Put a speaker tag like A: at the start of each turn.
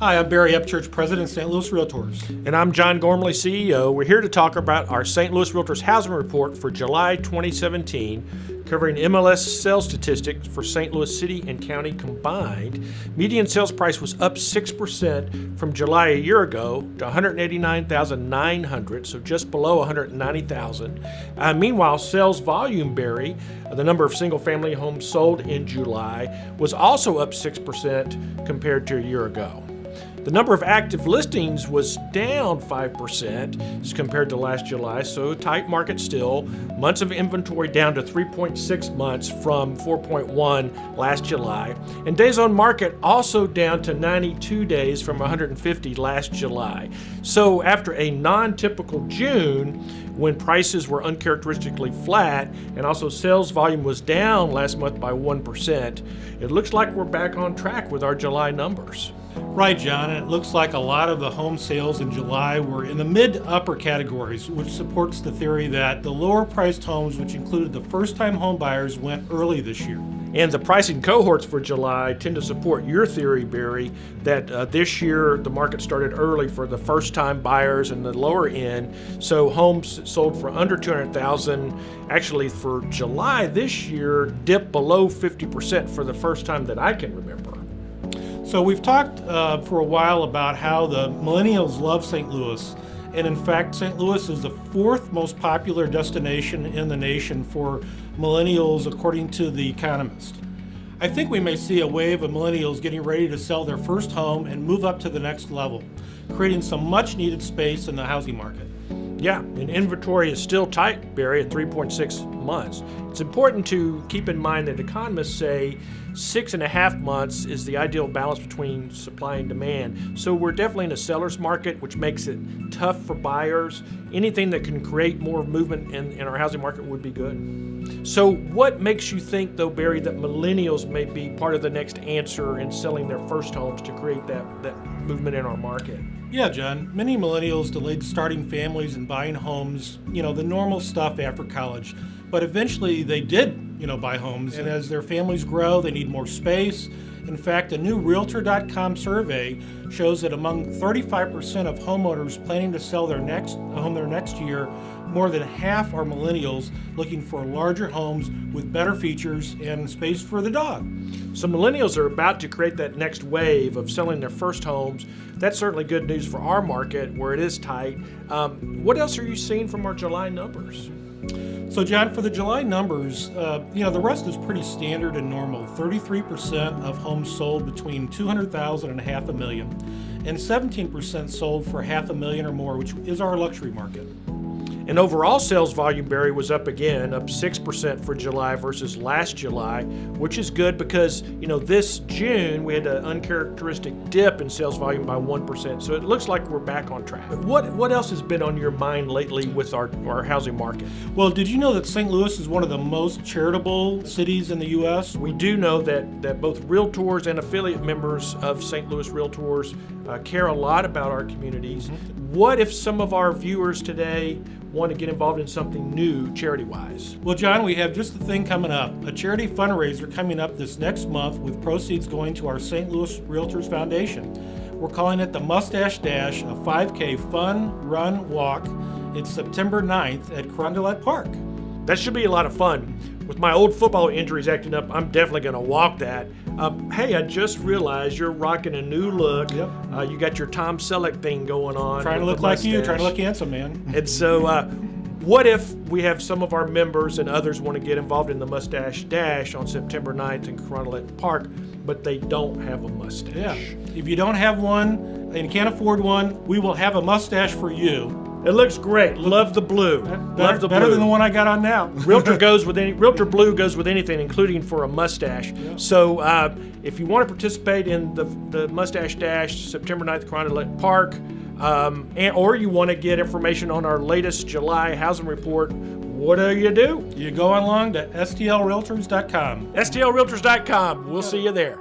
A: Hi, I'm Barry Upchurch, President of St. Louis Realtors.
B: And I'm John Gormley, CEO. We're here to talk about our St. Louis Realtors Housing Report for July 2017, covering MLS sales statistics for St. Louis City and County combined. Median sales price was up 6% from July a year ago to $189,900, so just below $190,000. Meanwhile, sales volume, Barry, the number of single-family homes sold in July, was also up 6% compared to a year ago. The number of active listings was down 5% as compared to last July, so tight market still. Months of inventory down to 3.6 months from 4.1 last July. And days on market also down to 92 days from 150 last July. So after a non-typical June, when prices were uncharacteristically flat and also sales volume was down last month by 1%, it looks like we're back on track with our July numbers.
A: Right, John, and it looks like a lot of the home sales in July were in the mid to upper categories, which supports the theory that the lower priced homes, which included the first-time home buyers, went early this year.
B: And the pricing cohorts for July tend to support your theory, Barry, that this year the market started early for the first-time buyers and the lower end. So homes sold for under $200,000 actually for July this year dipped below 50% for the first time that I can remember.
A: So we've talked for a while about how the millennials love St. Louis. And in fact, St. Louis is the fourth most popular destination in the nation for millennials, according to The Economist. I think we may see a wave of millennials getting ready to sell their first home and move up to the next level, creating some much needed space in the housing market.
B: Yeah, and inventory is still tight, Barry, at 3.6 months. It's important to keep in mind that economists say 6.5 months is the ideal balance between supply and demand. So we're definitely in a seller's market, which makes it tough for buyers. Anything that can create more movement in our housing market would be good. So what makes you think, though, Barry, that millennials may be part of the next answer in selling their first homes to create that movement in our market?
A: Yeah, John. Many millennials delayed starting families and buying homes, the normal stuff after college. But eventually they did, buy homes. And as their families grow, they need more space. In fact, a new Realtor.com survey shows that among 35% of homeowners planning to sell their next year, more than half are millennials looking for larger homes with better features and space for the dog.
B: So millennials are about to create that next wave of selling their first homes. That's certainly good news for our market where it is tight. What else are you seeing from our July numbers?
A: So, John, for the July numbers, the rest is pretty standard and normal. 33% of homes sold between $200,000 and $500,000, and 17% sold for $500,000 or more, which is our luxury market.
B: And overall sales volume, Barry, was up again, up 6% for July versus last July, which is good because, this June we had an uncharacteristic dip in sales volume by 1%. So it looks like we're back on track. What else has been on your mind lately with our housing market?
A: Well, did you know that St. Louis is one of the most charitable cities in the U.S.?
B: We do know that both realtors and affiliate members of St. Louis Realtors care a lot about our communities. Mm-hmm. What if some of our viewers today want to get involved in something new charity-wise?
A: Well, John, we have just the thing coming up. A charity fundraiser coming up this next month with proceeds going to our St. Louis Realtors Foundation. We're calling it the Mustache Dash, a 5K fun, run, walk. It's September 9th at Carondelet Park.
B: That should be a lot of fun. With my old football injuries acting up, I'm definitely going to walk that. Hey, I just realized you're rocking a new look.
A: Yep.
B: You got your Tom Selleck thing going on.
A: Trying to look like you, trying to look handsome, man.
B: And so what if we have some of our members and others want to get involved in the Mustache Dash on September 9th in Carondelet Park, but they don't have a mustache?
A: Yeah. If you don't have one and you can't afford one, we will have a mustache for you.
B: It looks great. Love the blue.
A: Better than the one I got on now.
B: Realtor Blue goes with anything, including for a mustache. Yeah. So if you want to participate in the Mustache Dash, September 9th, Carondelet Park, or you want to get information on our latest July housing report, what do?
A: You go along to STLRealtors.com.
B: STLRealtors.com. We'll see you there.